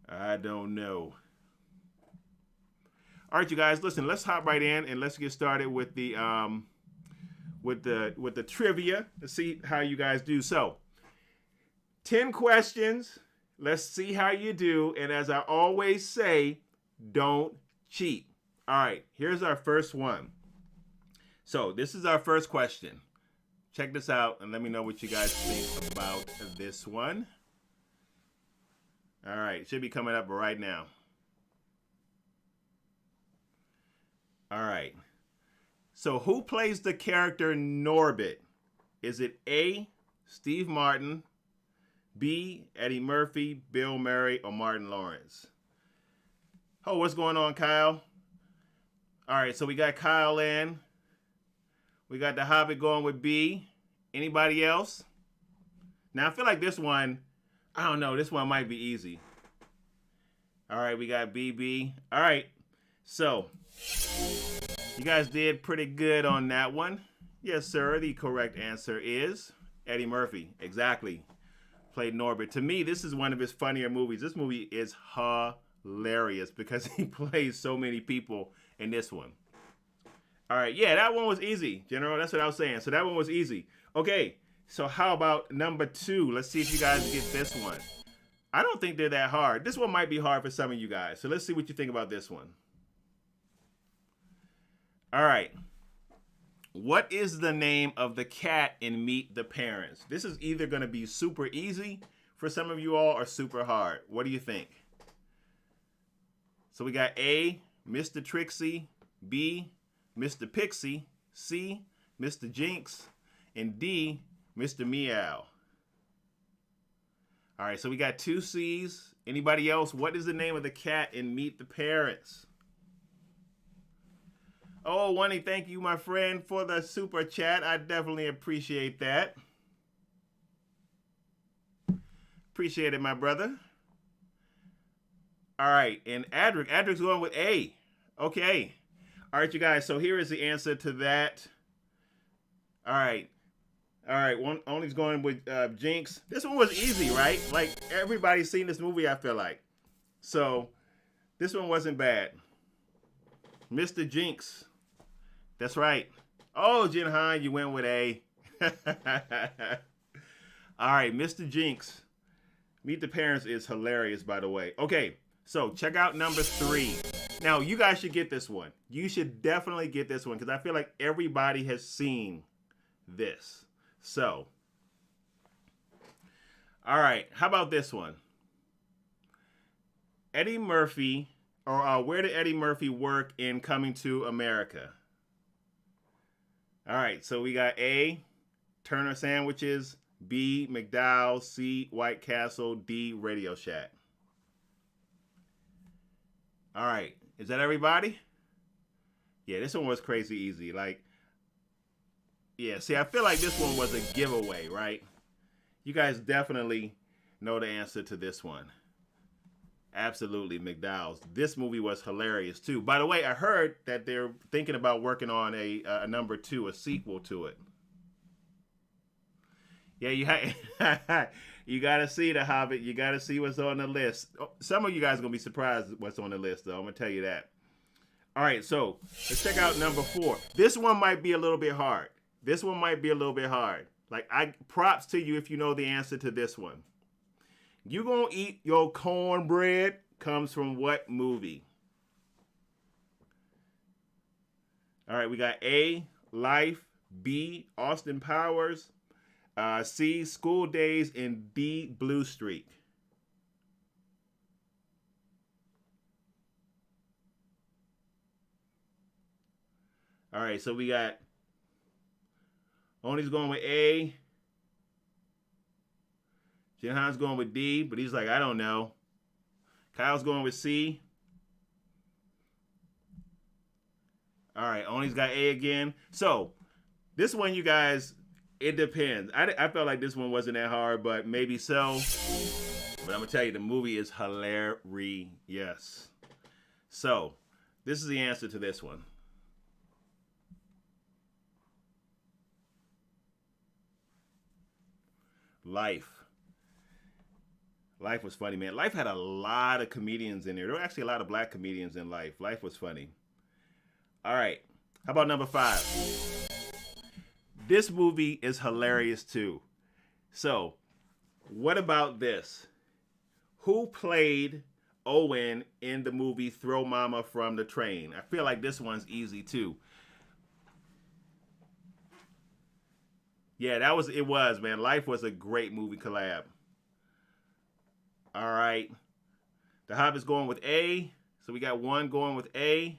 I don't know. All right, you guys, listen. Let's hop right in and let's get started with the trivia. Let's see how you guys do. So, 10 questions. Let's see how you do. And as I always say, don't cheat. All right, here's our first one. So, this is our first question. Check this out and let me know what you guys think about this one. All right, should be coming up right now. All right. So who plays the character Norbit? Is it A, Steve Martin, B, Eddie Murphy, Bill Murray, or Martin Lawrence? Oh, what's going on, Kyle? All right, so we got Kyle in. We got the Hobbit going with B. Anybody else? Now, I feel like this one, I don't know, this one might be easy. All right, we got BB. All right, so you guys did pretty good on that one. Yes, sir, the correct answer is Eddie Murphy. Exactly. Played Norbit. To me, this is one of his funnier movies. This movie is hilarious because he plays so many people in this one. All right, yeah, that one was easy, General. That's what I was saying. So that one was easy. Okay, so how about number 2? Let's see if you guys get this one. I don't think they're that hard. This one might be hard for some of you guys. So let's see what you think about this one. All right. What is the name of the cat in Meet the Parents? This is either going to be super easy for some of you all or super hard. What do you think? So we got A, Mr. Trixie, B, Mr. Pixie, C, Mr. Jinx, and D, Mr. Meow. All right, so we got 2 C's. Anybody else? What is the name of the cat in Meet the Parents? Oh, Wani, thank you, my friend, for the super chat. I definitely appreciate that. Appreciate it, my brother. All right, and Adric's going with A. Okay. All right, you guys, so here is the answer to that. All right. All right, Only's going with Jinx. This one was easy, right? Like, everybody's seen this movie, I feel like. So, this one wasn't bad. Mr. Jinx. That's right. Oh, Jinhan, you went with A. All right, Mr. Jinx. Meet the Parents is hilarious, by the way. Okay, so check out number 3. Now, you guys should get this one. You should definitely get this one because I feel like everybody has seen this. So, all right, how about this one? Eddie Murphy, or where did Eddie Murphy work in Coming to America? All right, so we got A, Turner Sandwiches, B, McDowell's, C, White Castle, D, Radio Shack. All right, is that everybody? Yeah, this one was crazy easy. Like, yeah, see, I feel like this one was a giveaway, right? You guys definitely know the answer to this one. Absolutely, McDowell's. This movie was hilarious, too. By the way, I heard that they're thinking about working on a number 2, a sequel to it. Yeah, you got to see The Hobbit. You got to see what's on the list. Some of you guys are going to be surprised what's on the list, though. I'm going to tell you that. All right, so let's check out number 4. This one might be a little bit hard. This one might be a little bit hard. Like, props to you if you know the answer to this one. You Gonna Eat Your Cornbread comes from what movie? All right, we got A, Life, B, Austin Powers, C, School Days, and D, Blue Streak. All right, so we got Only's going with A. Jinhan's going with D, but he's like, I don't know. Kyle's going with C. All right, Only's got A again. So, this one, you guys, it depends. I felt like this one wasn't that hard, but maybe so. But I'm going to tell you, the movie is hilarious. So, this is the answer to this one. Life. Life was funny, man. Life had a lot of comedians in there. There were actually a lot of black comedians in Life. Life was funny. All right. How about number 5? This movie is hilarious too. So, what about this? Who played Owen in the movie Throw Mama from the Train? I feel like this one's easy too. Yeah, it was, man. Life was a great movie collab. All right. The Hobbit's going with A. So we got one going with A.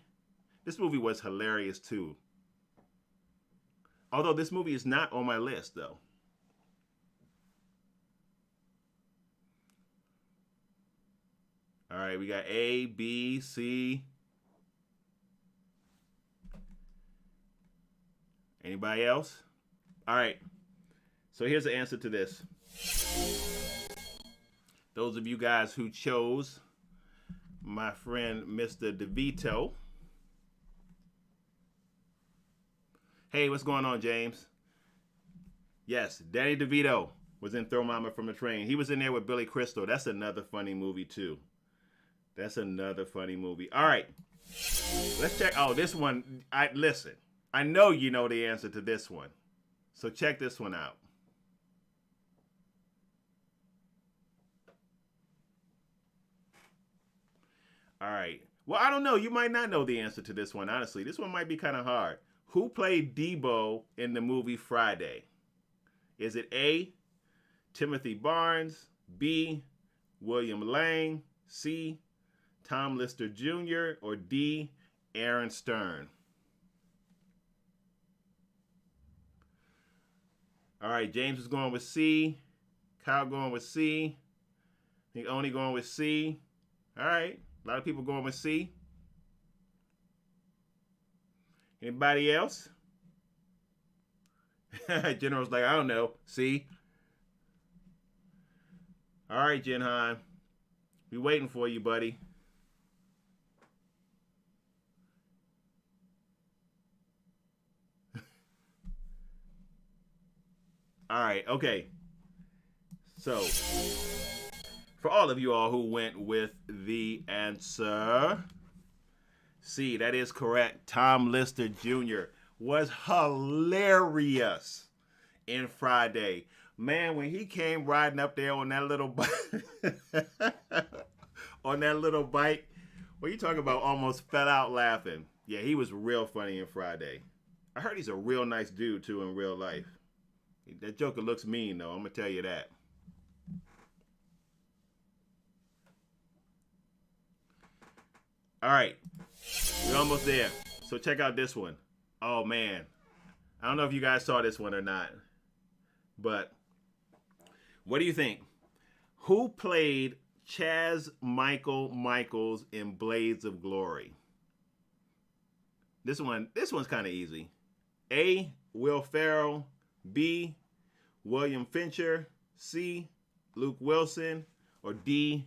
This movie was hilarious too. Although this movie is not on my list though. All right, we got A, B, C. Anybody else? All right. So here's the answer to this. Those of you guys who chose my friend Mr. DeVito. Hey, what's going on, James? Yes, Danny DeVito was in Throw Mama from the Train. He was in there with Billy Crystal. That's another funny movie, too. That's another funny movie. All right. Let's check. Oh, this one. Listen. I know you know the answer to this one. So check this one out. All right. Well, I don't know. You might not know the answer to this one, honestly. This one might be kind of hard. Who played Debo in the movie Friday? Is it A, Timothy Barnes, B, William Lang, C, Tom Lister Jr., or D, Aaron Stern? All right, James is going with C. Kyle going with C. I think Oni going with C. All right, a lot of people going with C. Anybody else? General's like, I don't know. C. All right, Jenheim. We waiting for you, buddy. All right, okay. So, for all of you all who went with the answer, C, that is correct. Tom Lister Jr. was hilarious in Friday. Man, when he came riding up there on that little bike, on that little bike, what you talking about? Almost fell out laughing. Yeah, he was real funny in Friday. I heard he's a real nice dude too in real life. That Joker looks mean though. I'm gonna tell you that. All right, we're almost there. So check out this one. Oh man, I don't know if you guys saw this one or not, but what do you think? Who played Chaz Michael Michaels in Blades of Glory? This one's kind of easy. A, Will Ferrell. B, William Fincher. C, Luke Wilson. Or D,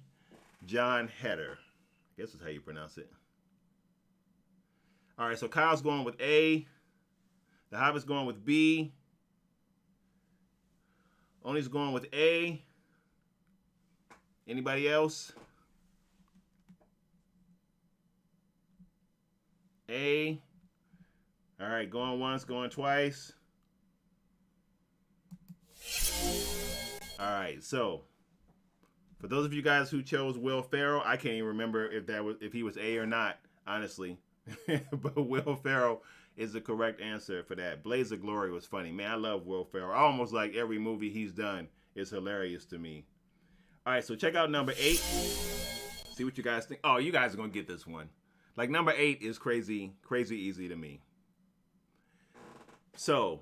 John Heder. I guess that's how you pronounce it. All right, so Kyle's going with A. The Hobbit's going with B. Oni's going with A. Anybody else? A. All right, going once, going twice. All right, so for those of you guys who chose Will Ferrell, I can't even remember if he was A or not, honestly. But Will Ferrell is the correct answer for that. Blades of Glory was funny. Man, I love Will Ferrell. Almost like every movie he's done is hilarious to me. All right, so check out number 8. See what you guys think. Oh, you guys are going to get this one. Like number 8 is crazy easy to me. So,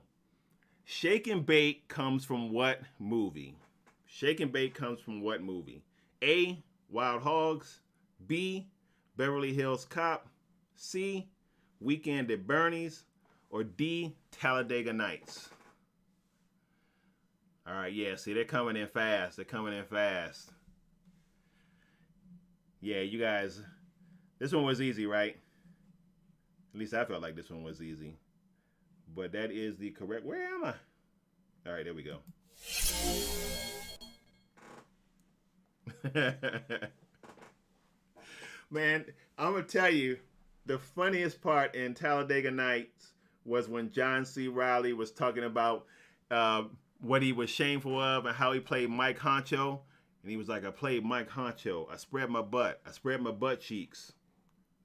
Shake and Bake comes from what movie? Shake and Bake comes from what movie? A, Wild Hogs. B, Beverly Hills Cop. C, Weekend at Bernie's. Or D, Talladega Nights. All right, yeah, see, they're coming in fast. Yeah, you guys, this one was easy, right? At least I felt like this one was easy. But that is the correct, where am I? All right, there we go. Man, I'm gonna tell you, the funniest part in Talladega Nights was when John C. Reilly was talking about uh, what he was shameful of and how he played Mike Honcho. And he was like, I played Mike Honcho. I spread my butt. I spread my butt cheeks.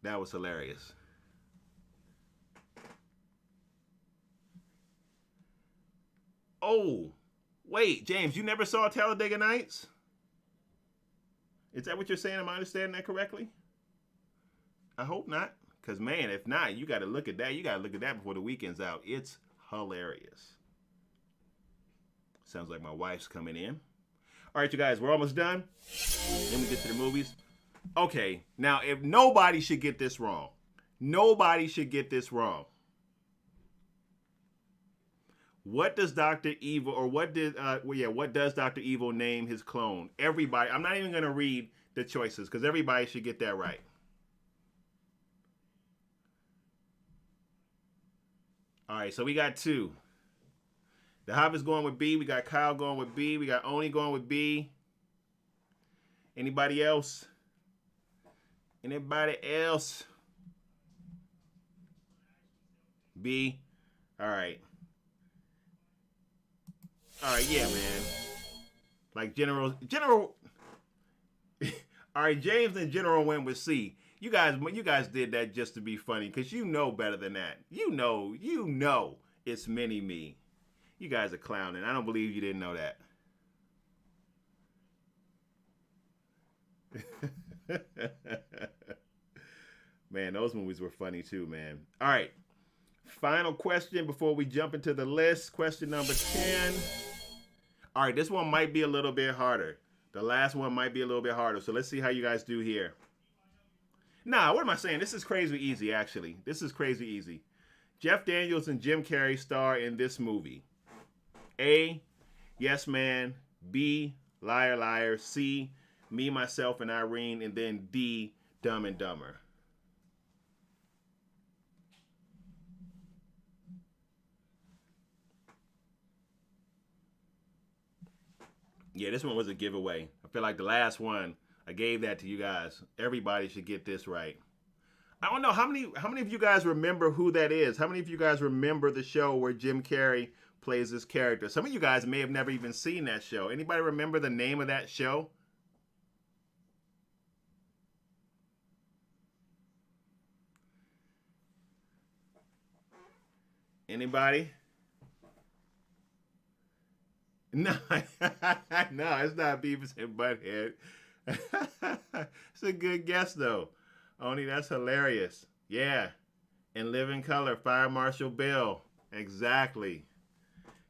That was hilarious. Oh, wait, James, you never saw Talladega Nights? Is that what you're saying? Am I understanding that correctly? I hope not. Because, man, if not, you got to look at that. You got to look at that before the weekend's out. It's hilarious. Sounds like my wife's coming in. All right, you guys, we're almost done. Then we get to the movies. Okay, now, if nobody should get this wrong. Nobody should get this wrong. What does Dr. Evil, or what does Dr. Evil name his clone? Everybody, I'm not even going to read the choices because everybody should get that right. All right, so we got two. The Hobbit's going with B. We got Kyle going with B. We got Oni going with B. Anybody else? Anybody else? B. All right. All right, yeah, man. Like General. All right, James and General went with C. You guys did that just to be funny, because you know better than that. You know it's mini-me. You guys are clowning. I don't believe you didn't know that. Man, those movies were funny too, man. All right. Final question before we jump into the list. Question number 10. All right, this one might be a little bit harder. The last one might be a little bit harder. So let's see how you guys do here. Nah, what am I saying? This is crazy easy, actually. This is crazy easy. Jeff Daniels and Jim Carrey star in this movie. A, Yes Man. B, Liar Liar. C, Me, Myself, and Irene. And then D, Dumb and Dumber. Yeah, this one was a giveaway. I feel like the last one, I gave that to you guys. Everybody should get this right. I don't know, how many of you guys remember who that is? How many of you guys remember the show where Jim Carrey plays this character? Some of you guys may have never even seen that show. Anybody remember the name of that show? Anybody? No, no, it's not Beavis and Butthead. It's a good guess, though. Only that's hilarious. Yeah. In Living Color, Fire Marshal Bill. Exactly.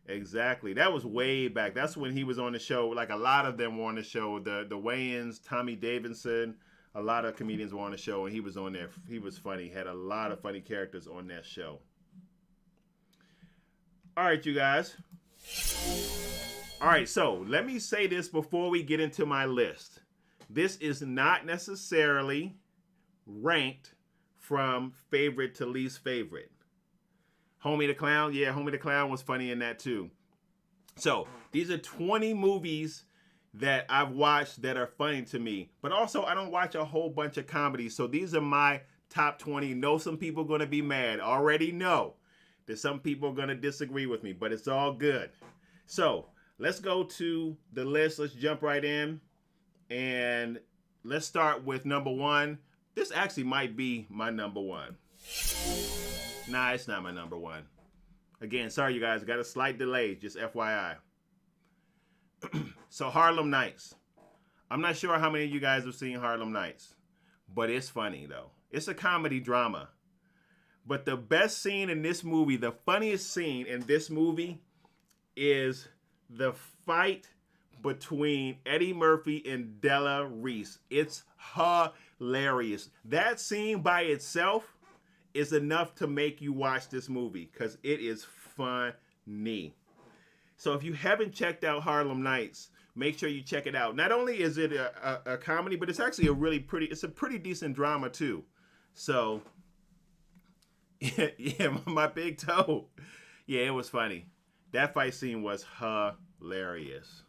Exactly. That was way back. That's when he was on the show. Like, a lot of them were on the show. The Wayans, Tommy Davidson, a lot of comedians were on the show, and he was on there. He was funny. Had a lot of funny characters on that show. All right, you guys. All right, so let me say this before we get into my list. This is not necessarily ranked from favorite to least favorite. Homie the Clown, yeah, Homie the Clown was funny in that too. So these are 20 movies that I've watched that are funny to me. But also, I don't watch a whole bunch of comedies. So these are my top 20. Know some people are going to be mad. Already know that some people are going to disagree with me, but it's all good. So let's go to the list. Let's jump right in. And let's start with number 1. This actually might be my number 1. Nah, it's not my number 1. Again, sorry, you guys. Got a slight delay, just FYI. So Harlem Nights. I'm not sure how many of you guys have seen Harlem Nights, but it's funny, though. It's a comedy drama. But the best scene in this movie, the funniest scene in this movie, is the fight between Eddie Murphy and Della Reese. It's hilarious. That scene by itself is enough to make you watch this movie because it is funny. So if you haven't checked out Harlem Nights, make sure you check it out. Not only is it a comedy, but it's actually it's a pretty decent drama too. So yeah, my big toe. Yeah, it was funny. That fight scene was hilarious.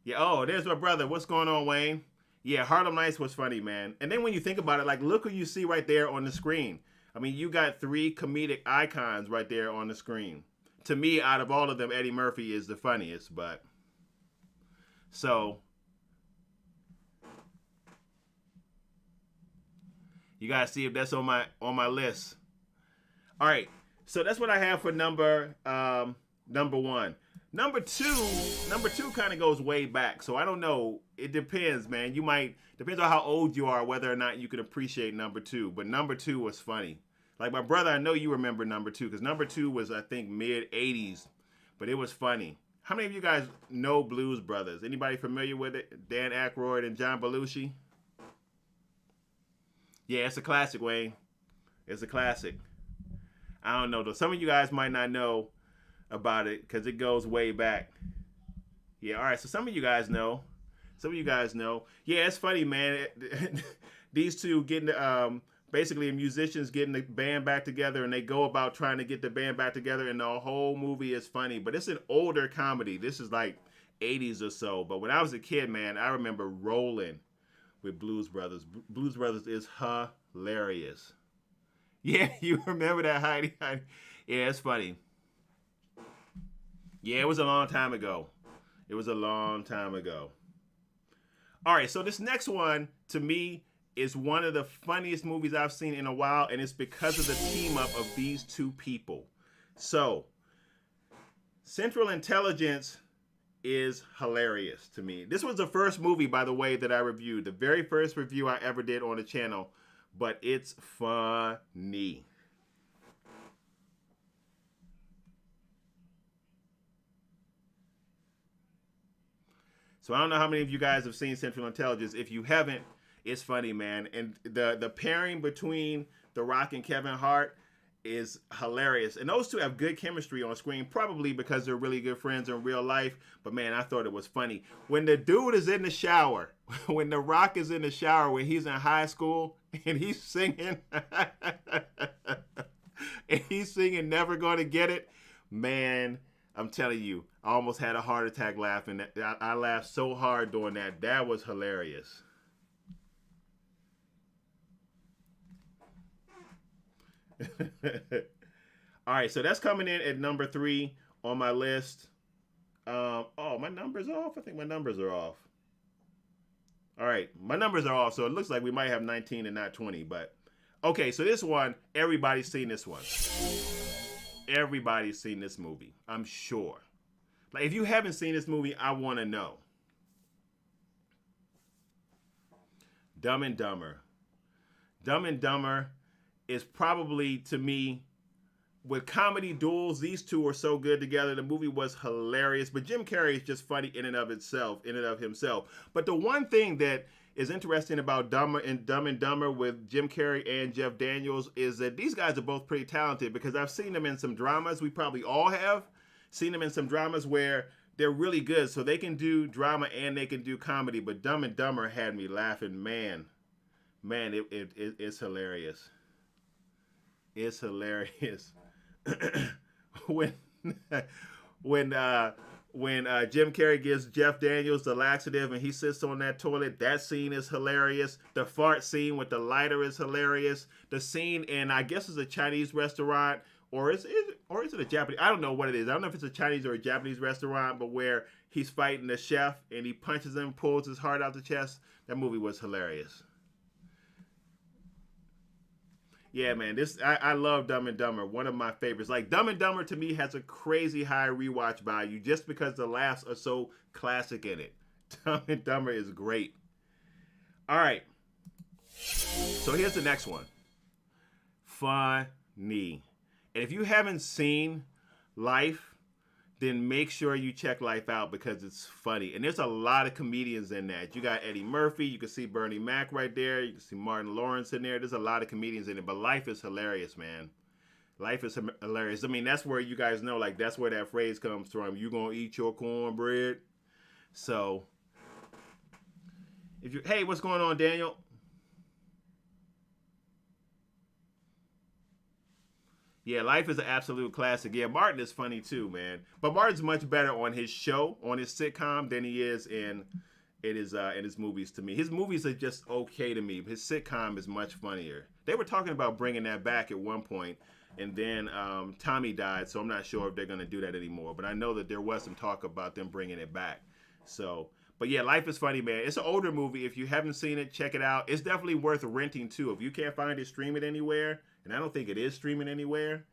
Yeah. Oh, there's my brother. What's going on, Wayne? Yeah, Harlem Nights was funny, man. And then when you think about it, like, look who you see right there on the screen. I mean, you got three comedic icons right there on the screen. To me, out of all of them, Eddie Murphy is the funniest. But so you gotta see if that's on my list. All right, so that's what I have for number one. Number two kind of goes way back. So I don't know. It depends, man. You might depends on how old you are, whether or not you can appreciate number two. But number two was funny. Like my brother, I know you remember number two because number two was I think mid '80s, but it was funny. How many of you guys know Blues Brothers? Anybody familiar with it? Dan Aykroyd and John Belushi. Yeah, it's a classic, Wayne. It's a classic. I don't know though. Some of you guys might not know about it because it goes way back. Yeah, all right. So some of you guys know. Some of you guys know. Yeah, it's funny, man. These two getting basically musicians getting the band back together, and they go about trying to get the band back together, and the whole movie is funny. But it's an older comedy. This is like 80s or so. But when I was a kid, man, I remember rolling with Blues Brothers. Blues Brothers is hilarious. Yeah, you remember that, Heidi? Yeah, it's funny. Yeah, it was a long time ago. It was a long time ago. All right, so this next one, to me, is one of the funniest movies I've seen in a while, and it's because of the team up of these two people. So, Central Intelligence is hilarious to me. This was the first movie, by the way, that I reviewed. The very first review I ever did on the channel, but it's funny. So I don't know how many of you guys have seen Central Intelligence. If you haven't, it's funny, man. And the pairing between The Rock and Kevin Hart is hilarious. And those two have good chemistry on screen, probably because they're really good friends in real life. But man, I thought it was funny. When the dude is in the shower, when The Rock is in the shower, when he's in high school and he's singing, and he's singing Never Gonna Get It, man, I'm telling you, I almost had a heart attack laughing. I laughed so hard doing that. That was hilarious. All right, so that's coming in at number 3 on my list. Oh, my numbers are off. I think my numbers are off. All right, my numbers are off, so it looks like we might have 19 and not 20. But okay, so this one, everybody's seen this one. Everybody's seen this movie, I'm sure. Like, if you haven't seen this movie, I want to know. Dumb and Dumber. Dumb and Dumber is probably, to me, with comedy duels, these two are so good together. The movie was hilarious, but Jim Carrey is just funny in and of itself, in and of himself. But the one thing that is interesting about Dumb and Dumber with Jim Carrey and Jeff Daniels is that these guys are both pretty talented, because I've seen them in some dramas. We probably all have seen them in some dramas where they're really good. So they can do drama and they can do comedy. But Dumb and Dumber had me laughing, man. Man, it's hilarious. It's hilarious. when when Jim Carrey gives Jeff Daniels the laxative and he sits on that toilet, that scene is hilarious. The fart scene with the lighter is hilarious. The scene in, I guess it's a Chinese restaurant, or is it a Japanese? I don't know what it is. I don't know if it's a Chinese or a Japanese restaurant, but where he's fighting the chef and he punches him, pulls his heart out the chest. That movie was hilarious. Yeah, man, I love Dumb and Dumber. One of my favorites. Like, Dumb and Dumber to me has a crazy high rewatch value just because the laughs are so classic in it. Dumb and Dumber is great. All right. So here's the next one. Funny. And if you haven't seen Life, then make sure you check Life out because it's funny. And there's a lot of comedians in that. You got Eddie Murphy. You can see Bernie Mac right there. You can see Martin Lawrence in there. There's a lot of comedians in it. But Life is hilarious, man. Life is hilarious. I mean, that's where you guys know, like, that's where that phrase comes from. You gonna eat your cornbread? So, if you, hey, what's going on, Daniel? Yeah, Life is an absolute classic. Yeah, Martin is funny too, man. But Martin's much better on his show, on his sitcom, than he is in his movies. To me, his movies are just okay to me. His sitcom is much funnier. They were talking about bringing that back at one point, and then Tommy died, so I'm not sure if they're gonna do that anymore. But I know that there was some talk about them bringing it back. So, but yeah, Life is funny, man. It's an older movie. If you haven't seen it, check it out. It's definitely worth renting too. If you can't find it, stream it anywhere. And I don't think it is streaming anywhere.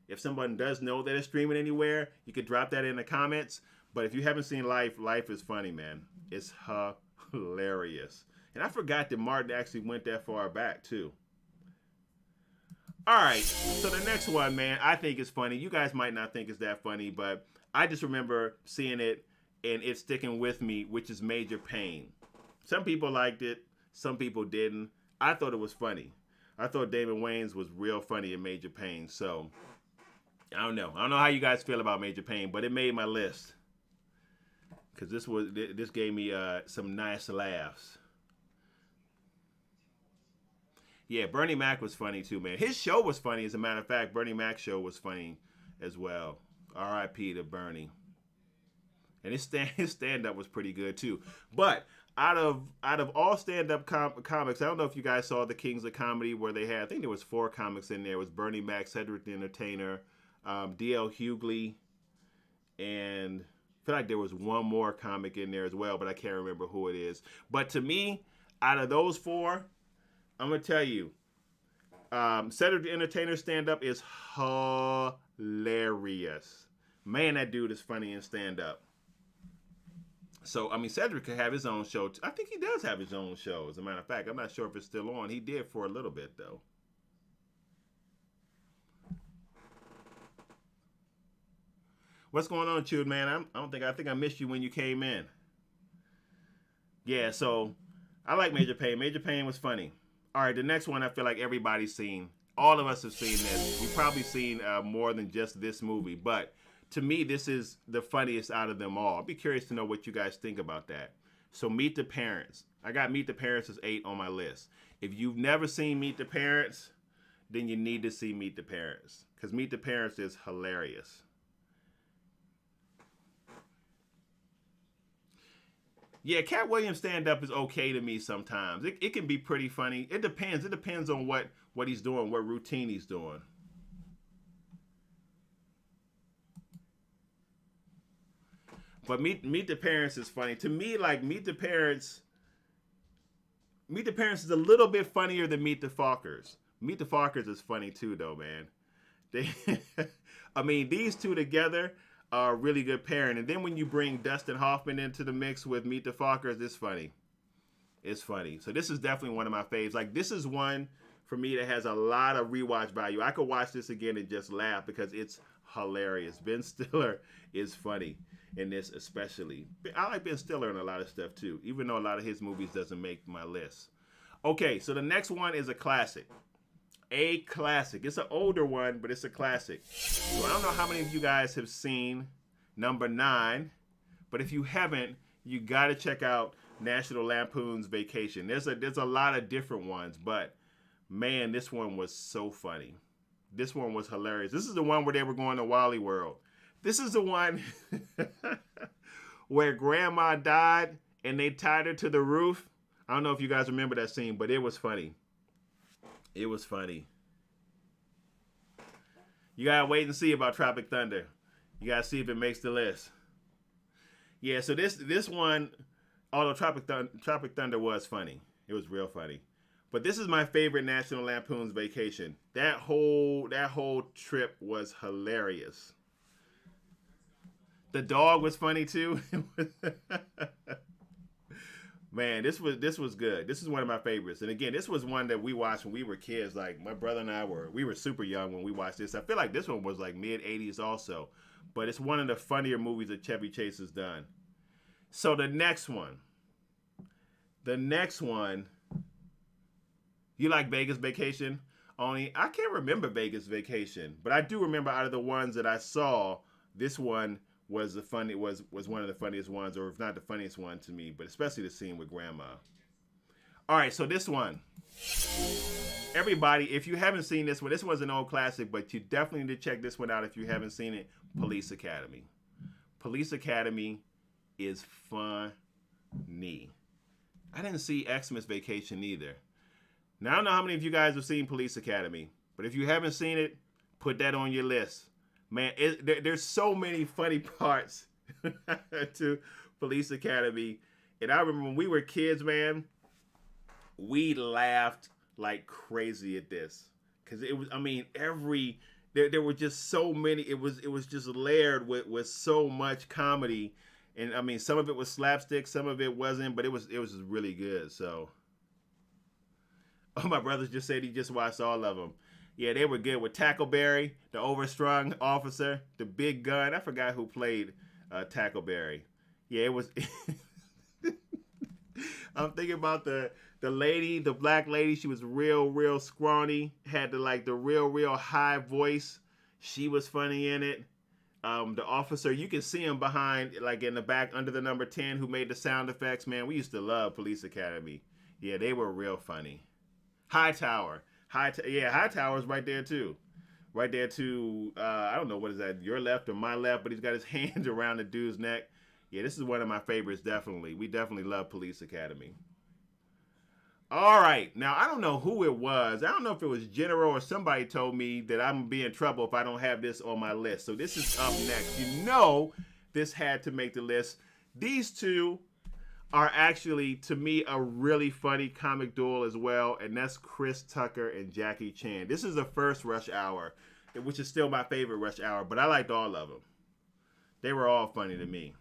If someone does know that it's streaming anywhere, you could drop that in the comments. But if you haven't seen Life, Life is funny, man. It's hilarious. And I forgot that Martin actually went that far back too. All right, so the next one, man, I think is funny. You guys might not think it's that funny, but I just remember seeing it and it sticking with me, which is Major Payne. Some people liked it, some people didn't. I thought it was funny. I thought Damon Wayans was real funny in Major Payne. So, I don't know. I don't know how you guys feel about Major Payne, but it made my list. Because this gave me some nice laughs. Yeah, Bernie Mac was funny too, man. His show was funny. As a matter of fact, Bernie Mac's show was funny as well. R.I.P. to Bernie. And his stand-up was pretty good too. But out of all stand-up comics, I don't know if you guys saw the Kings of Comedy where they had, I think there was 4 comics in there. It was Bernie Mac, Cedric the Entertainer, D.L. Hughley, and I feel like there was one more comic in there as well, but I can't remember who it is. But to me, out of those 4, I'm going to tell you, Cedric the Entertainer stand-up is hilarious. Man, that dude is funny in stand-up. So, I mean, Cedric could have his own show. I think he does have his own show, as a matter of fact. I'm not sure if it's still on. He did for a little bit, though. What's going on, Chewed, man? I think I missed you when you came in. Yeah, so I like Major Payne. Major Payne was funny. All right, the next one I feel like everybody's seen. All of us have seen this. We've probably seen more than just this movie, but to me, this is the funniest out of them all. I'd be curious to know what you guys think about that. So Meet the Parents. I got Meet the Parents as 8 on my list. If you've never seen Meet the Parents, then you need to see Meet the Parents. Because Meet the Parents is hilarious. Yeah, Cat Williams stand-up is okay to me sometimes. It can be pretty funny. It depends. It depends on what he's doing, what routine he's doing. But Meet the Parents is funny. To me, like Meet the Parents is a little bit funnier than Meet the Fockers. Meet the Fockers is funny too, though, man. I mean, these two together are a really good pairing. And then when you bring Dustin Hoffman into the mix with Meet the Fockers, it's funny. It's funny. So this is definitely one of my faves. Like, this is one for me that has a lot of rewatch value. I could watch this again and just laugh because it's hilarious. Ben Stiller is funny in this especially. I like Ben Stiller in a lot of stuff too, even though a lot of his movies doesn't make my list. Okay, so the next one is a classic. A classic. It's an older one, but it's a classic. So I don't know how many of you guys have seen number 9, but if you haven't, you got to check out National Lampoon's Vacation. There's a lot of different ones, but man, this one was so funny. This one was hilarious. This is the one where they were going to Wally World. This is the one where Grandma died and they tied her to the roof. I don't know if you guys remember that scene, but it was funny. It was funny. You gotta wait and see about Tropic Thunder. You gotta see if it makes the list. Yeah, so this one, although Tropic Thunder was funny, it was real funny. But this is my favorite National Lampoon's Vacation. That whole trip was hilarious. The dog was funny too. Man, this was good. This is one of my favorites. And again, this was one that we watched when we were kids. Like, my brother and I were super young when we watched this. I feel like this one was like mid-'80s also. But it's one of the funnier movies that Chevy Chase has done. So the next one. You like Vegas Vacation? Only, I can't remember Vegas Vacation. But I do remember out of the ones that I saw, this one was one of the funniest ones, or if not the funniest one to me, but especially the scene with Grandma. All right, so this one. everybody, if you haven't seen this was an old classic, but you definitely need to check this one out if you haven't seen it. Police Academy. Police Academy is funny. I didn't see Xmas Vacation either. Now, I don't know how many of you guys have seen Police Academy, but if you haven't seen it, put that on your list. Man, there's so many funny parts to Police Academy. And I remember when we were kids, man, we laughed like crazy at this. Because it was, I mean, there were just so many. It was just layered with so much comedy. And I mean, some of it was slapstick, some of it wasn't, but it was just really good. So, oh, my brothers just said he just watched all of them. Yeah, they were good with Tackleberry, the overstrung officer, the big gun. I forgot who played Tackleberry. Yeah, it was. I'm thinking about the lady, the black lady. She was real scrawny. Had the real high voice. She was funny in it. The officer, you can see him behind, like in the back under the number 10, who made the sound effects. Man, we used to love Police Academy. Yeah, they were real funny. Hightower. Hightower's right there too. Right there too. I don't know, what is that, your left or my left, but he's got his hands around the dude's neck. Yeah, this is one of my favorites, definitely. We definitely love Police Academy. All right, now I don't know who it was. I don't know if it was General or somebody told me that I'm gonna be in trouble if I don't have this on my list. So this is up next. You know this had to make the list. These two are actually, to me, a really funny comic duel as well, and that's Chris Tucker and Jackie Chan. This is the first Rush Hour, which is still my favorite Rush Hour, but I liked all of them. They were all funny to me.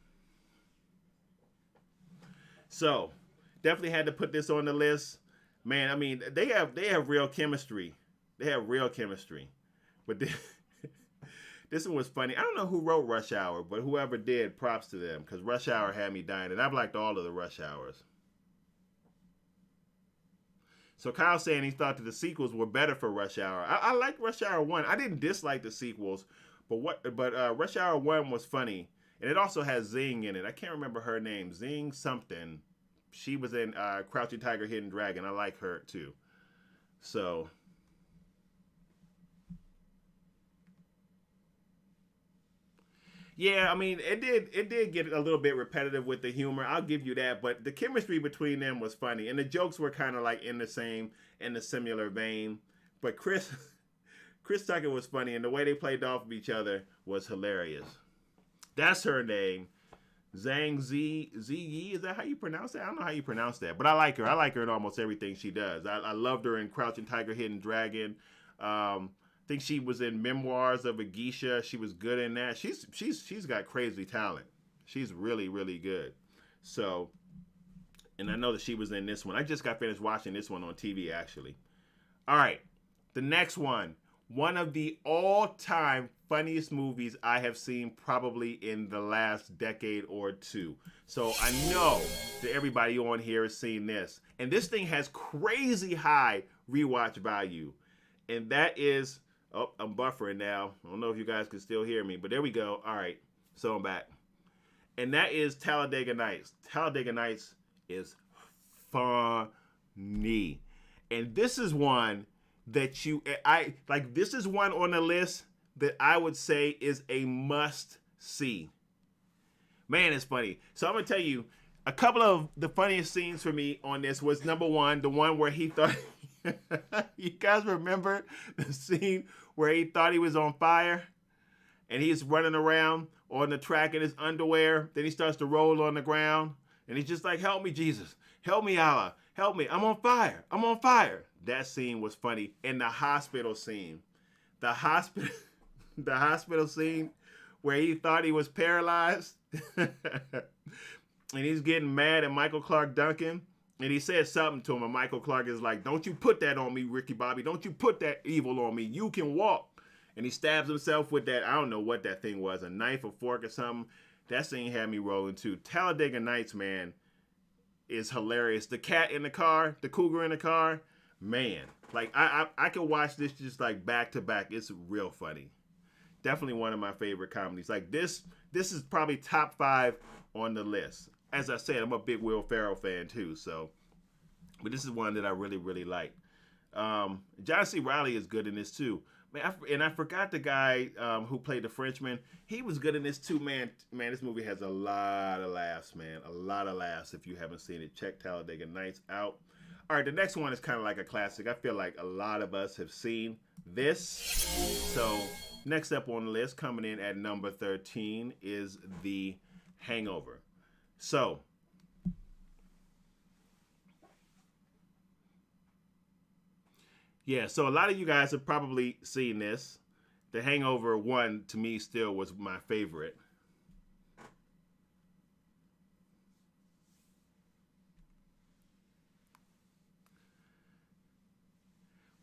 So, definitely had to put this on the list. Man, I mean, they have real chemistry. They have real chemistry. But this one was funny. I don't know who wrote Rush Hour, but whoever did, props to them, because Rush Hour had me dying, and I've liked all of the Rush Hours. So Kyle's saying he thought that the sequels were better for Rush Hour. I liked Rush Hour 1. I didn't dislike the sequels, but Rush Hour 1 was funny. And it also has Zing in it. I can't remember her name. Zing something. She was in Crouching Tiger, Hidden Dragon. I like her too. So... yeah, I mean, it did get a little bit repetitive with the humor. I'll give you that, but the chemistry between them was funny, and the jokes were kind of like in the similar vein. But Chris Tucker was funny, and the way they played off of each other was hilarious. That's her name, Zhang Zi Yi. Is that how you pronounce that? I don't know how you pronounce that, but I like her. I like her in almost everything she does. I loved her in Crouching Tiger, Hidden Dragon. I think she was in Memoirs of a Geisha. She was good in that. She's got crazy talent. She's really good. So, and I know that she was in this one. I just got finished watching this one on TV actually. All right, the next one of the all-time funniest movies I have seen probably in the last decade or two. So I know that everybody on here has seen this, and this thing has crazy high rewatch value, and that is. Oh, I'm buffering now. I don't know if you guys can still hear me, but there we go. All right, so I'm back. And that is Talladega Nights. Talladega Nights is funny. And this is one that this is one on the list that I would say is a must see. Man, it's funny. So I'm going to tell you, a couple of the funniest scenes for me on this was number one, the one where he thought... you guys remember the scene where he thought he was on fire and he's running around on the track in his underwear? Then he starts to roll on the ground and he's just like, help me, Jesus. Help me, Allah. Help me. I'm on fire. I'm on fire. That scene was funny. And the hospital scene. The hospital scene where he thought he was paralyzed and he's getting mad at Michael Clark Duncan. And he said something to him, and Michael Clark is like, don't you put that on me, Ricky Bobby. Don't you put that evil on me. You can walk. And he stabs himself with that, I don't know what that thing was, a knife, a fork, or something. That scene had me rolling, too. Talladega Nights, man, is hilarious. The cat in the car, the cougar in the car, man. Like, I could watch this just, like, back to back. It's real funny. Definitely one of my favorite comedies. Like, this is probably top 5 on the list. As I said, I'm a big Will Ferrell fan too, so. But this is one that I really like. John C. Reilly is good in this too. Man, I forgot the guy who played the Frenchman. He was good in this too, man. Man, this movie has a lot of laughs, man. A lot of laughs. If you haven't seen it, check Talladega Nights out. All right, the next one is kind of like a classic. I feel like a lot of us have seen this. So next up on the list, coming in at number 13, is The Hangover. So yeah, so a lot of you guys have probably seen this. The Hangover 1, to me, still was my favorite.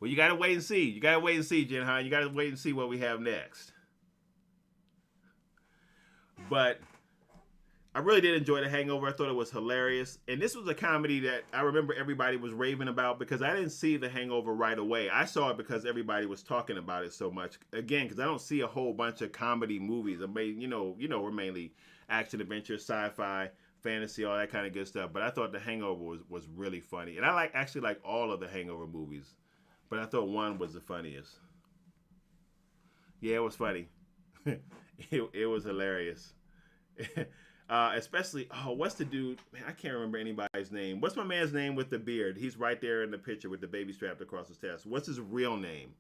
Well, you gotta wait and see. You gotta wait and see, Jen Han. You gotta wait and see what we have next. But I really did enjoy The Hangover. I thought it was hilarious. And this was a comedy that I remember everybody was raving about because I didn't see The Hangover right away. I saw it because everybody was talking about it so much. Again, because I don't see a whole bunch of comedy movies. I mean, we're mainly action, adventure, sci-fi, fantasy, all that kind of good stuff. But I thought The Hangover was really funny. And I actually like all of the Hangover movies. But I thought one was the funniest. Yeah, it was funny. it was hilarious. Especially, what's the dude? Man, I can't remember anybody's name. What's my man's name with the beard? He's right there in the picture with the baby strapped across his chest. What's his real name?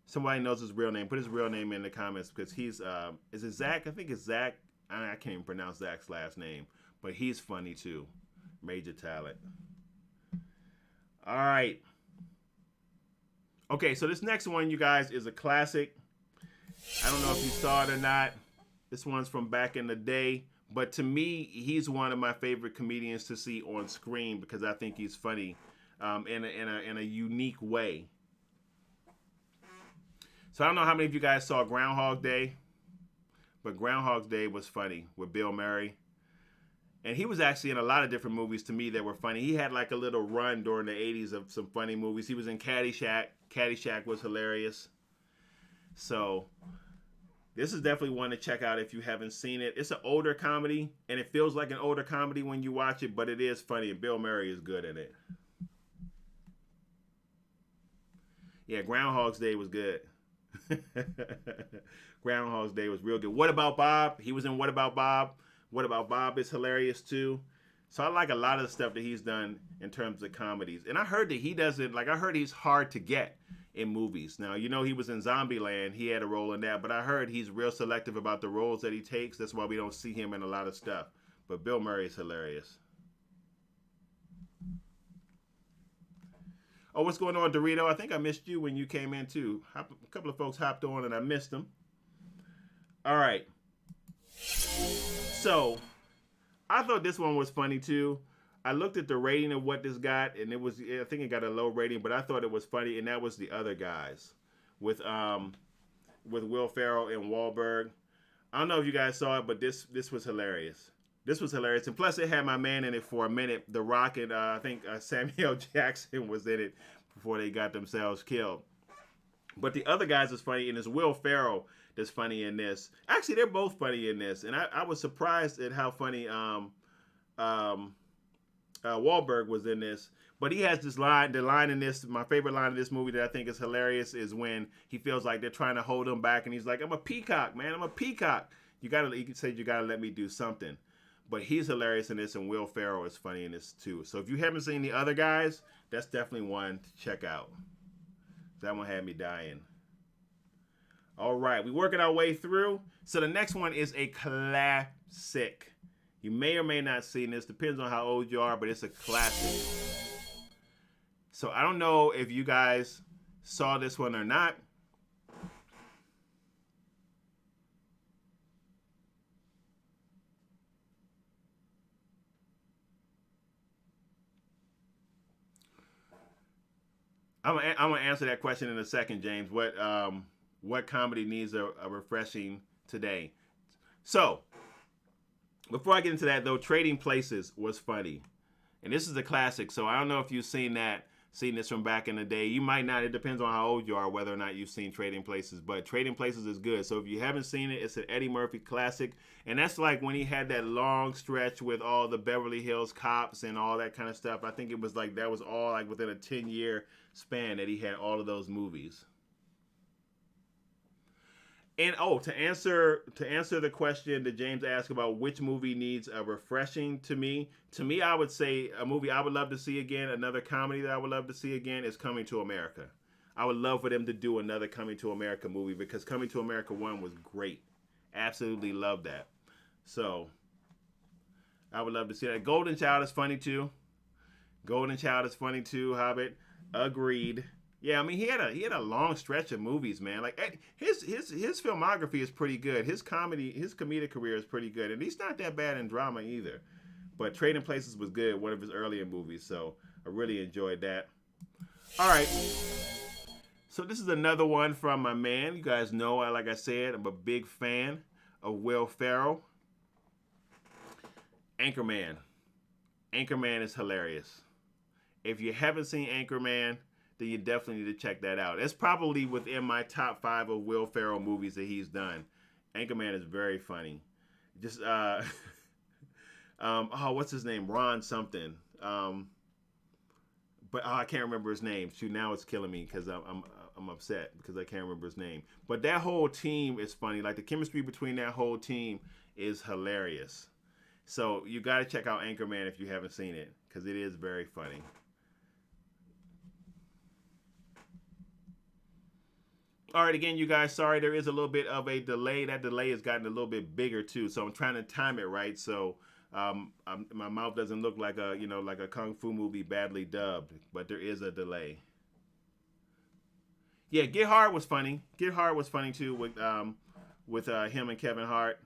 Somebody knows his real name. Put his real name in the comments because he's, is it Zach? I think it's Zach. I can't even pronounce Zach's last name. But he's funny too. Major talent. All right. Okay, so this next one, you guys, is a classic. I don't know if you saw it or not. This one's from back in the day. But to me, he's one of my favorite comedians to see on screen because I think he's funny in a unique way. So I don't know how many of you guys saw Groundhog Day, but Groundhog Day was funny with Bill Murray. And he was actually in a lot of different movies to me that were funny. He had like a little run during the 80s of some funny movies. He was in Caddyshack. Caddyshack was hilarious. So this is definitely one to check out if you haven't seen it. It's an older comedy, and it feels like an older comedy when you watch it, but it is funny, and Bill Murray is good in it. Yeah, Groundhog's Day was good. Groundhog's Day was real good. What About Bob? He was in What About Bob? What About Bob is hilarious too. So I like a lot of the stuff that he's done in terms of comedies. And I heard that he doesn't, I heard he's hard to get in movies. Now, he was in Zombieland. He had a role in that. But I heard he's real selective about the roles that he takes. That's why we don't see him in a lot of stuff. But Bill Murray is hilarious. Oh, what's going on, Dorito? I think I missed you when you came in too. A couple of folks hopped on and I missed them. All right. So, I thought this one was funny too. I looked at the rating of what this got, and I think it got a low rating, but I thought it was funny, and that was The Other Guys with Will Ferrell and Wahlberg. I don't know if you guys saw it, but this was hilarious. This was hilarious, and plus it had my man in it for a minute. The Rock and I think Samuel Jackson was in it before they got themselves killed. But The Other Guys is funny, and it's Will Ferrell that's funny in this. Actually, they're both funny in this, and I was surprised at how funny Wahlberg was in this. But he has this line. The line in this, my favorite line in this movie that I think is hilarious, is when he feels like they're trying to hold him back, and he's like, "I'm a peacock, man. I'm a peacock. You gotta let me do something." But he's hilarious in this, and Will Ferrell is funny in this too. So if you haven't seen The Other Guys, that's definitely one to check out. That one had me dying. All right, we're working our way through. So the next one is a classic. You may or may not have seen this. Depends on how old you are, but it's a classic. So I don't know if you guys saw this one or not. I'm gonna answer that question in a second, James. What comedy needs a refreshing today? So, before I get into that, though, Trading Places was funny. And this is a classic, so I don't know if you've seen that. seen this from back in the day. You might not. It depends on how old you are, whether or not you've seen Trading Places. But Trading Places is good. So if you haven't seen it, it's an Eddie Murphy classic. And that's like when he had that long stretch with all the Beverly Hills Cops and all that kind of stuff. I think it was like that was all like within a 10-year span that he had all of those movies. And to answer the question that James asked about which movie needs a refreshing to me I would say a movie I would love to see again, another comedy that I would love to see again is Coming to America. I would love for them to do another Coming to America movie because Coming to America 1 was great. Absolutely love that. So I would love to see that. Golden Child is funny too. Hobbit. Agreed. Yeah, I mean he had a long stretch of movies, man. Like his filmography is pretty good. His comedic career is pretty good, and he's not that bad in drama either. But Trading Places was good, one of his earlier movies, so I really enjoyed that. All right, so this is another one from my man. You guys know, like I said, I'm a big fan of Will Ferrell. Anchorman. Anchorman is hilarious. If you haven't seen Anchorman, then you definitely need to check that out. It's probably within my top 5 of Will Ferrell movies that he's done. Anchorman is very funny. Just what's his name? Ron something. But I can't remember his name. Shoot, now it's killing me because I'm upset because I can't remember his name. But that whole team is funny. Like the chemistry between that whole team is hilarious. So you got to check out Anchorman if you haven't seen it because it is very funny. All right, again, you guys, sorry, there is a little bit of a delay. That delay has gotten a little bit bigger, too, so I'm trying to time it right so my mouth doesn't look like a Kung Fu movie badly dubbed, but there is a delay. Yeah, Get Hard was funny. Get Hard was funny, too, with him and Kevin Hart.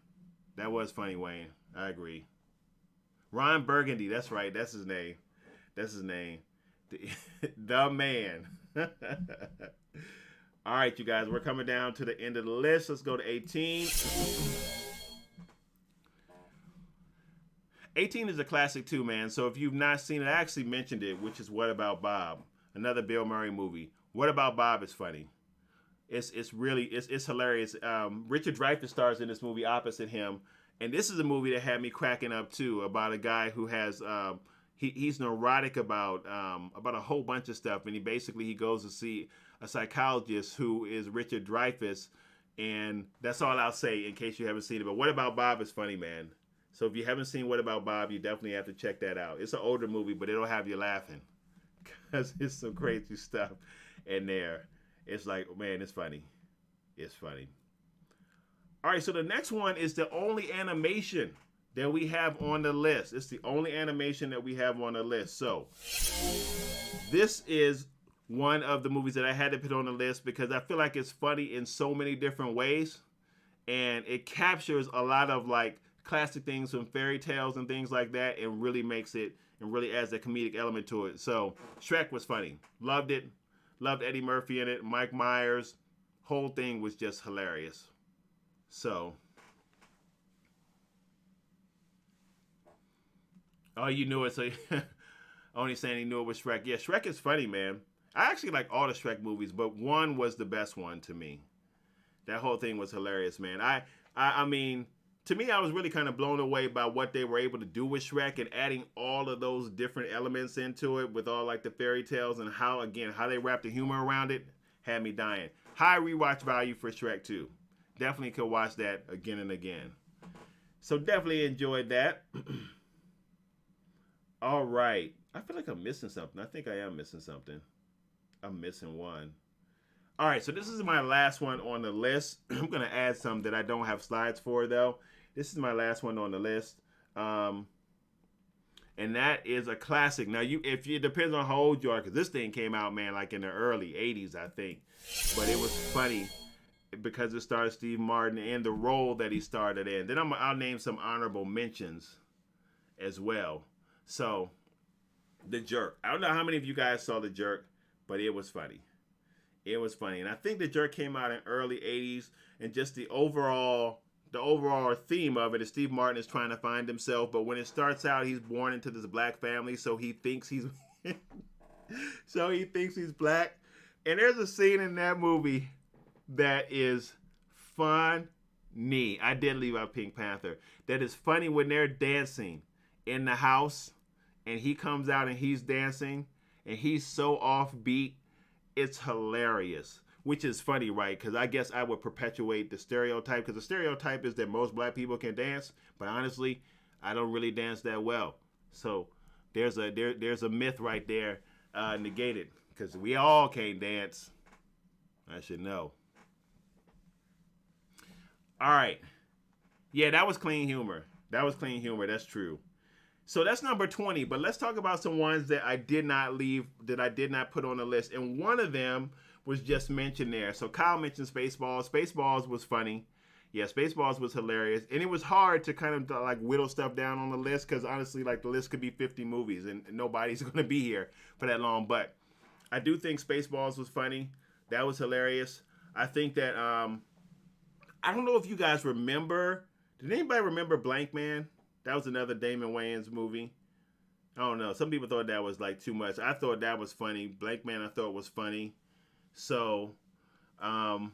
That was funny, Wayne. I agree. Ron Burgundy, that's right. That's his name. The man. All right, you guys, we're coming down to the end of the list. Let's go to 18. 18 is a classic too, man. So if you've not seen it, I actually mentioned it, which is What About Bob? Another Bill Murray movie. What About Bob is funny. It's hilarious. Richard Dreyfuss stars in this movie opposite him. And this is a movie that had me cracking up too, about a guy who has he's neurotic about a whole bunch of stuff, and he goes to see a psychologist who is Richard Dreyfuss, and that's all I'll say in case you haven't seen it. But What About Bob is funny, man. So if you haven't seen What About Bob, you definitely have to check that out. It's an older movie, but it'll have you laughing because it's some crazy stuff in there. It's like, man, it's funny. It's funny. All right, so the next one is the only animation that we have on the list. It's the only animation that we have on the list. So this is one of the movies that I had to put on the list because I feel like it's funny in so many different ways, and it captures a lot of like classic things from fairy tales and things like that, and really makes it and really adds a comedic element to it. So Shrek was funny. Loved it. Loved Eddie Murphy in it. Mike Myers. Whole thing was just hilarious. So oh, you knew it. So only saying he knew it was Shrek. Yeah, Shrek is funny, man. I actually like all the Shrek movies, but one was the best one to me. That whole thing was hilarious, man. I mean, to me, I was really kind of blown away by what they were able to do with Shrek and adding all of those different elements into it with all like the fairy tales and how they wrapped the humor around it had me dying. High rewatch value for Shrek 2. Definitely could watch that again and again. So definitely enjoyed that. All right. I feel like I'm missing something. I think I am missing something. I'm missing one. All right, so this is my last one on the list. I'm going to add some that I don't have slides for, though. This is my last one on the list. And that is a classic. Now, it depends on how old you are, because this thing came out, man, like in the early 80s, I think. But it was funny because it starred Steve Martin and the role that he started in. Then I'll name some honorable mentions as well. So, The Jerk. I don't know how many of you guys saw The Jerk, but it was funny. It was funny. And I think The Jerk came out in early 80s, and just the overall theme of it is Steve Martin is trying to find himself, but when it starts out, he's born into this black family, so he thinks he's So he thinks he's black. And there's a scene in that movie that is funny. I did leave out Pink Panther. That is funny when they're dancing in the house and he comes out and he's dancing and he's so offbeat. It's hilarious. Which is funny, right? Because I guess I would perpetuate the stereotype. Because the stereotype is that most black people can dance. But honestly, I don't really dance that well. So there's a myth right there negated. Because we all can't dance. I should know. All right. Yeah, that was clean humor. That's true. So that's number 20. But let's talk about some ones that I did not put on the list. And one of them was just mentioned there. So Kyle mentioned Spaceballs. Spaceballs was funny. Yeah, Spaceballs was hilarious. And it was hard to kind of like whittle stuff down on the list because honestly, like the list could be 50 movies and nobody's going to be here for that long. But I do think Spaceballs was funny. That was hilarious. I think that, I don't know if you guys remember. Did anybody remember Blank Man? That was another Damon Wayans movie. I don't know. Some people thought that was like too much. I thought that was funny. Blank Man I thought was funny. So, there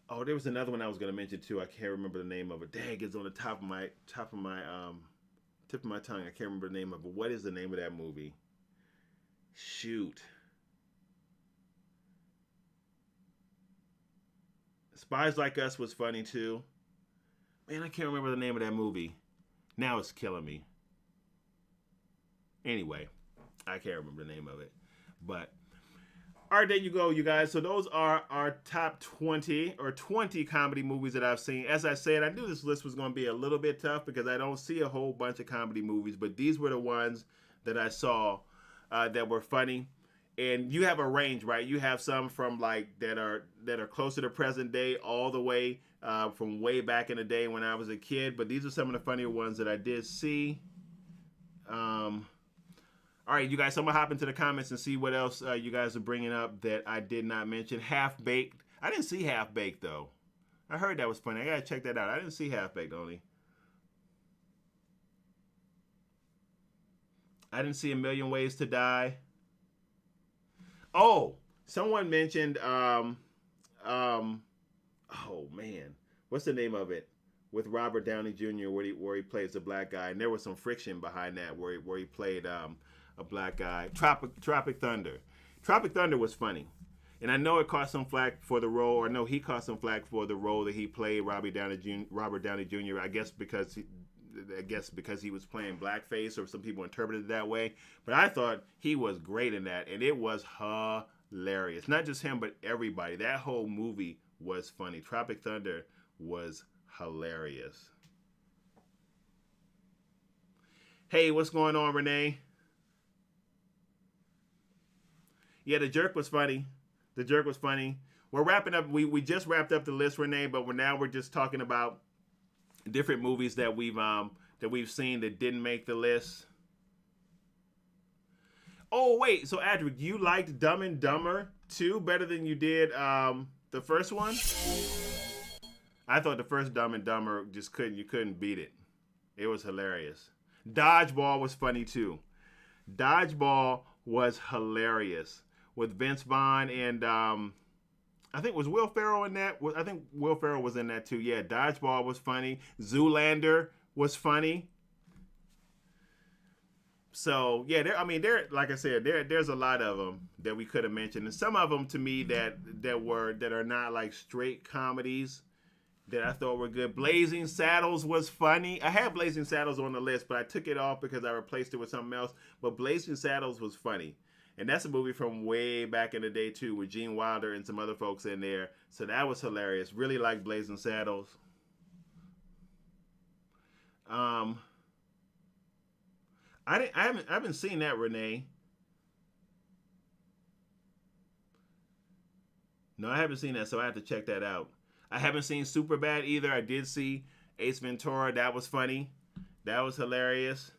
was another one I was gonna mention too. I can't remember the name of it. Dang, it's on the tip of my tongue. I can't remember the name of it. What is the name of that movie? Shoot. Spies Like Us was funny too. Man, I can't remember the name of that movie. Now it's killing me. Anyway, I can't remember the name of it. But all right, there you go, you guys. So those are our top 20 comedy movies that I've seen. As I said, I knew this list was going to be a little bit tough because I don't see a whole bunch of comedy movies, but these were the ones that I saw that were funny. And you have a range, right? You have some from like that are closer to present day, all the way from way back in the day when I was a kid. But these are some of the funnier ones that I did see. All right, you guys, so I'm going to hop into the comments and see what else you guys are bringing up that I did not mention. Half Baked. I didn't see Half Baked, though. I heard that was funny. I got to check that out. I didn't see Half Baked, only. I didn't see A Million Ways to Die. Oh, someone mentioned, oh, man. What's the name of it? With Robert Downey Jr., where he plays a black guy. And there was some friction behind that where he played a black guy. Tropic Thunder. Tropic Thunder was funny. And I know it caught some flack for the role, or no, he caught some flack for the role that he played, Robert Downey Jr., I guess because he was playing blackface, or some people interpreted it that way. But I thought he was great in that, and it was hilarious. Not just him, but everybody. That whole movie was funny. Tropic Thunder was hilarious. Hey, what's going on, Renee? Yeah, The Jerk was funny. The Jerk was funny. We're wrapping up. We just wrapped up the list, Renee, but we're just talking about different movies that we've seen that didn't make the list. Oh wait, so Adric, you liked Dumb and Dumber 2 better than you did the first one? I thought the first Dumb and Dumber you couldn't beat it. It was hilarious. Dodgeball was funny too. Dodgeball was hilarious with Vince Vaughn and I think was Will Ferrell in that. I think Will Ferrell was in that too. Yeah, Dodgeball was funny. Zoolander was funny. So yeah, there like I said, there's a lot of them that we could have mentioned, and some of them to me that are not like straight comedies that I thought were good. Blazing Saddles was funny. I had Blazing Saddles on the list, but I took it off because I replaced it with something else. But Blazing Saddles was funny. And that's a movie from way back in the day, too, with Gene Wilder and some other folks in there. So that was hilarious. Really like Blazing Saddles. I haven't seen that, Renee. No, I haven't seen that, so I have to check that out. I haven't seen Superbad either. I did see Ace Ventura. That was funny. That was hilarious.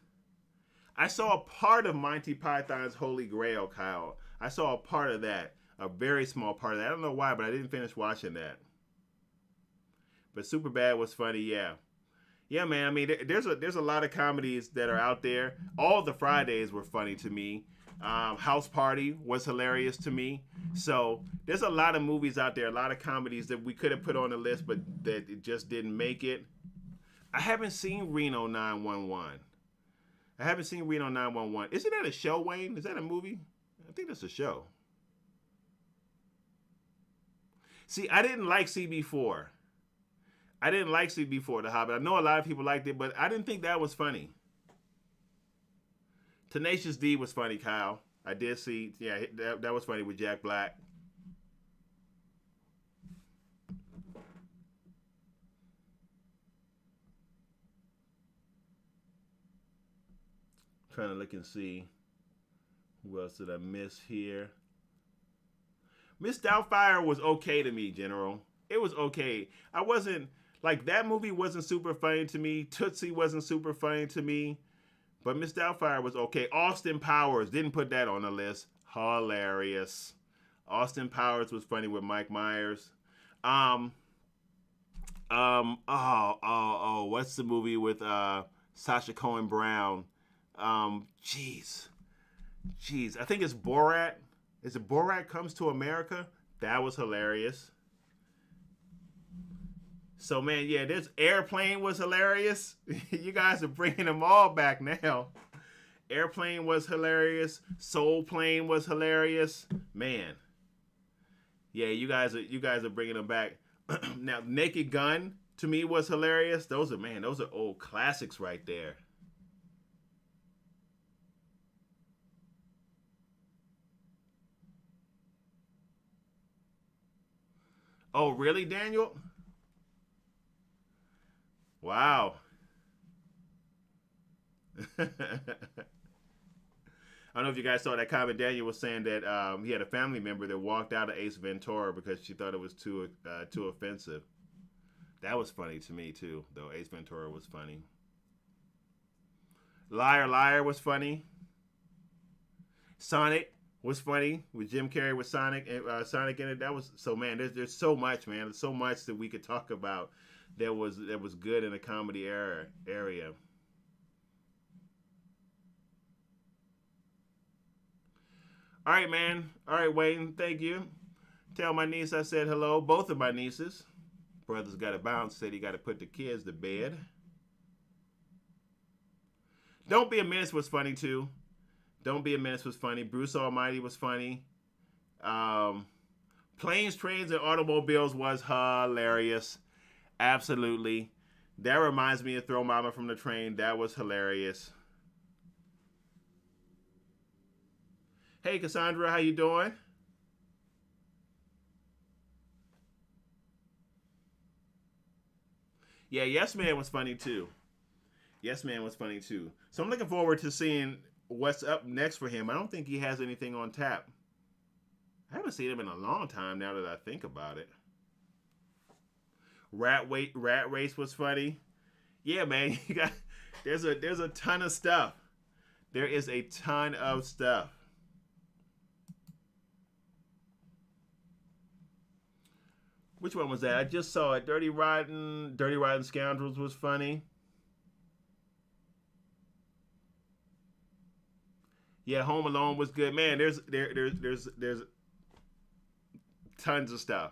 I saw a part of Monty Python's Holy Grail, Kyle. I saw a part of that. A very small part of that. I don't know why, but I didn't finish watching that. But Superbad was funny, yeah. Yeah, man. I mean, there's a lot of comedies that are out there. All the Fridays were funny to me. House Party was hilarious to me. So there's a lot of movies out there, a lot of comedies that we could have put on the list, but that it just didn't make it. I haven't seen Reno 911. I haven't seen Reno 911. Isn't that a show, Wayne? Is that a movie? I think that's a show. See, I didn't like CB4. I didn't like CB4, The Hobbit. I know a lot of people liked it, but I didn't think that was funny. Tenacious D was funny, Kyle. I did see, yeah, that was funny with Jack Black. Trying to look and see who else did I miss here. Miss Doubtfire was okay to me, General. It was okay. I wasn't, like, that movie wasn't super funny to me. Tootsie wasn't super funny to me. But Miss Doubtfire was okay. Austin Powers, didn't put that on the list. Hilarious. Austin Powers was funny with Mike Myers. What's the movie with Sacha Cohen Brown? Jeez. I think it's Borat. Is it Borat Comes to America? That was hilarious. So, man, yeah, this Airplane was hilarious. You guys are bringing them all back now. Airplane was hilarious. Soul Plane was hilarious. Man. Yeah, you guys are bringing them back. Now, Naked Gun, to me, was hilarious. Those are old classics right there. Oh, really, Daniel? Wow. I don't know if you guys saw that comment. Daniel was saying that he had a family member that walked out of Ace Ventura because she thought it was too offensive. That was funny to me too, though. Ace Ventura was funny. Liar Liar was funny. Sonic was funny with Jim Carrey with Sonic in it. That was so, man. There's so much, man. There's so much that we could talk about that was good in the comedy area. All right, man. All right, Wayne. Thank you. Tell my niece I said hello. Both of my nieces. Brother's got to bounce. Said he got to put the kids to bed. Don't Be a Menace was funny too. Don't Be a Menace was funny. Bruce Almighty was funny. Planes, Trains, and Automobiles was hilarious. Absolutely. That reminds me of Throw Mama from the Train. That was hilarious. Hey, Cassandra, how you doing? Yeah, Yes Man was funny too. Yes Man was funny too. So I'm looking forward to seeing what's up next for him. I don't think he has anything on tap. I haven't seen him in a long time now that I think about it. Rat Race was funny. Yeah, man, you got there's a ton of stuff. There is a ton of stuff. Which one was that? I just saw it. Dirty Rotten Scoundrels was funny. Yeah, Home Alone was good. Man, there's tons of stuff.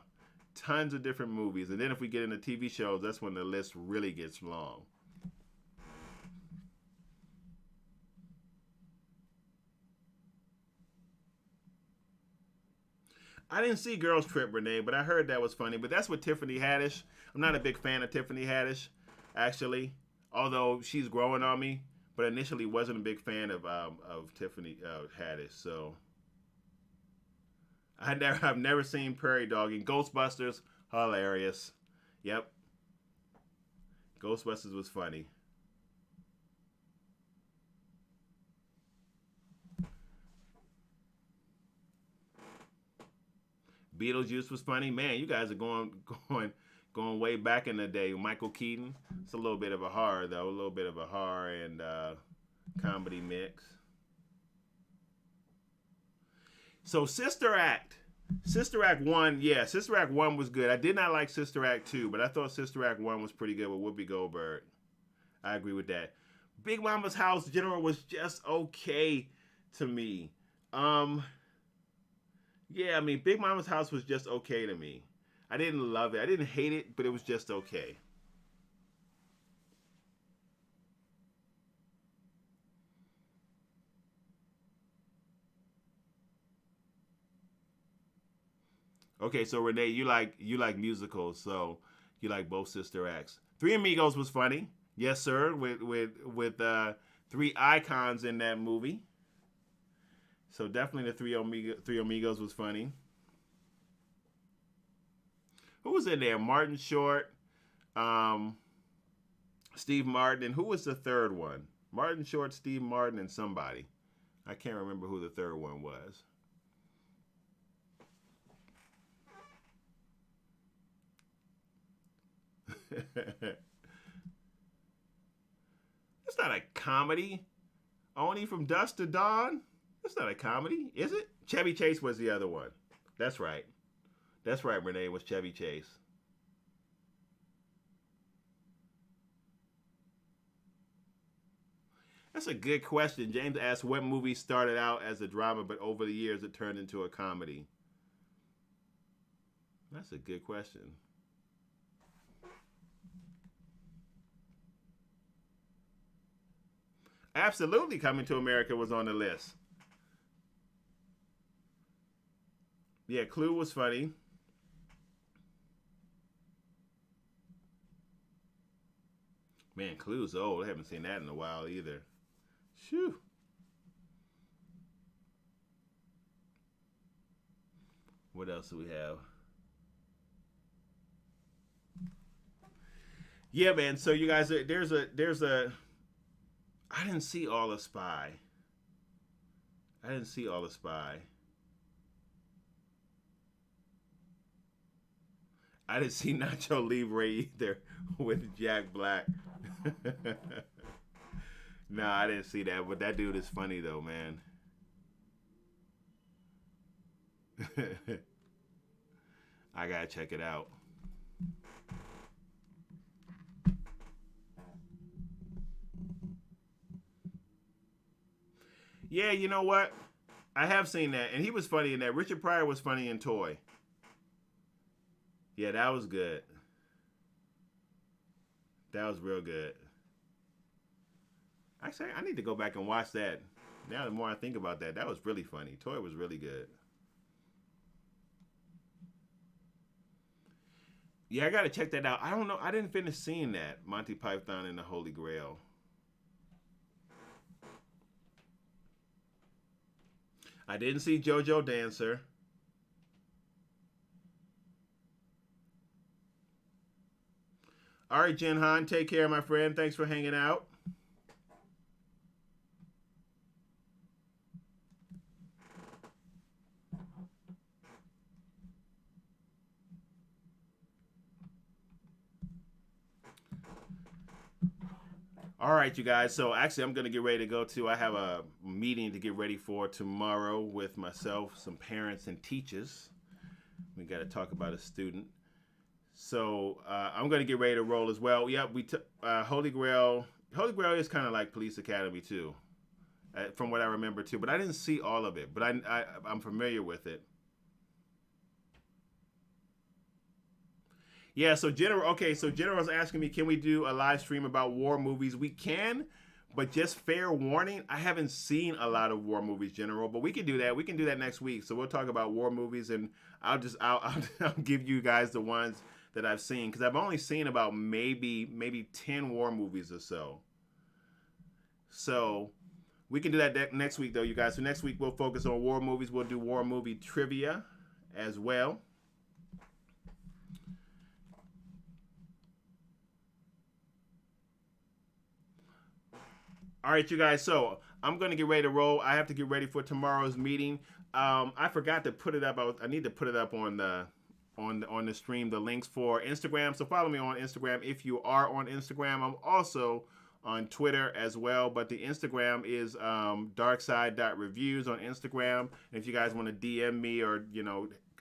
Tons of different movies. And then if we get into TV shows, that's when the list really gets long. I didn't see Girls Trip, Renee, but I heard that was funny. But that's with Tiffany Haddish. I'm not a big fan of Tiffany Haddish, actually, although she's growing on me. But initially wasn't a big fan of Tiffany Haddish. So I've never seen Prairie Dog. And Ghostbusters, hilarious. Yep, Ghostbusters was funny. Beetlejuice was funny. Man, you guys are going way back in the day. Michael Keaton. It's a little bit of a horror though. A little bit of a horror and comedy mix. So Sister Act. Sister Act 1, yeah, Sister Act 1 was good. I did not like Sister Act 2, but I thought Sister Act 1 was pretty good with Whoopi Goldberg. I agree with that. Big Mama's House General was just okay to me. Um, yeah, I mean, Big Mama's House was just okay to me. I didn't love it. I didn't hate it, but it was just okay. Okay, so Renee, you like musicals, so you like both Sister Acts. Three Amigos was funny, yes sir, with three icons in that movie. So definitely the Three Amigos was funny. Who was in there? Martin Short, um, Steve Martin, and who was the third one? Martin Short, Steve Martin, and somebody. I can't remember who the third one was. It's not a comedy. Only from Dusk to Dawn. That's not a comedy, is it? Chevy Chase was the other one. That's right. That's right, Renee, was Chevy Chase. That's a good question. James asked what movie started out as a drama, but over the years it turned into a comedy. That's a good question. Absolutely, Coming to America was on the list. Yeah, Clue was funny. Man, Clue's old. I haven't seen that in a while either. Phew. What else do we have? Yeah, man. So you guys, there's a. I didn't see all of Spy. I didn't see all of Spy. I didn't see Nacho Libre either with Jack Black. No, I didn't see that, but that dude is funny though, man. I gotta check it out. Yeah, you know what? I have seen that, and he was funny in that. Richard Pryor was funny in Toy. Yeah, that was good. That was real good. Actually, I need to go back and watch that. Now, the more I think about that, that was really funny. Toy was really good. Yeah, I gotta check that out. I don't know. I didn't finish seeing that Monty Python and the Holy Grail. I didn't see JoJo Dancer. All right, Jen Han, take care, my friend. Thanks for hanging out. All right, you guys. So actually, I'm gonna get ready to go to. I have a meeting to get ready for tomorrow with myself, some parents, and teachers. We got to talk about a student. So I'm gonna get ready to roll as well. Yep, we took Holy Grail. Holy Grail is kind of like Police Academy too, from what I remember too. But I didn't see all of it. But I'm familiar with it. Yeah, so General. Okay, so General's asking me, can we do a live stream about war movies? We can, but just fair warning, I haven't seen a lot of war movies, General. But we can do that. We can do that next week. So we'll talk about war movies, and I'll give you guys the ones that I've seen because I've only seen about maybe 10 war movies or so. So we can do that next week, though, you guys. So next week we'll focus on war movies. We'll do war movie trivia as well. All right, you guys. So I'm gonna get ready to roll. I have to get ready for tomorrow's meeting. I forgot to put it up. I need to put it up on the stream. The links for Instagram. So follow me on Instagram if you are on Instagram. I'm also on Twitter as well. But the Instagram is darkside.reviews on Instagram. And if you guys want to DM me or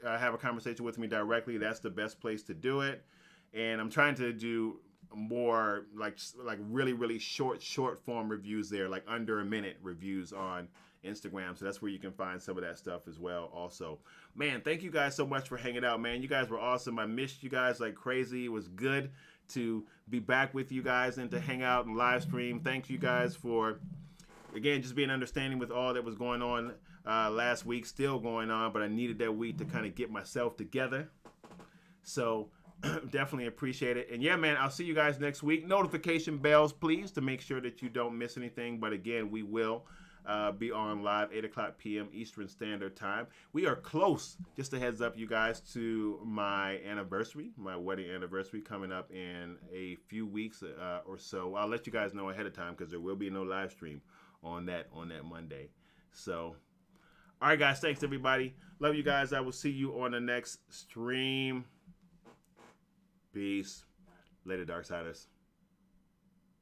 have a conversation with me directly, that's the best place to do it. And I'm trying to do more like really short form reviews there, like under a minute reviews on Instagram. So that's where you can find some of that stuff as well also. Man, thank you guys so much for hanging out, man. You guys were awesome. I missed you guys like crazy. It was good to be back with you guys and to hang out and live stream. Thank you guys for, again, just being understanding with all that was going on last week, still going on, but I needed that week to kind of get myself together. So definitely appreciate it. And yeah, man, I'll see you guys next week. Notification bells, please, to make sure that you don't miss anything. But again, we will be on live 8 o'clock p.m. Eastern Standard Time. We are close, just a heads up, you guys, to my anniversary, my wedding anniversary, coming up in a few weeks or so. I'll let you guys know ahead of time because there will be no live stream on that Monday. So, all right, guys, thanks, everybody. Love you guys. I will see you on the next stream. Peace. Later, Darksiders.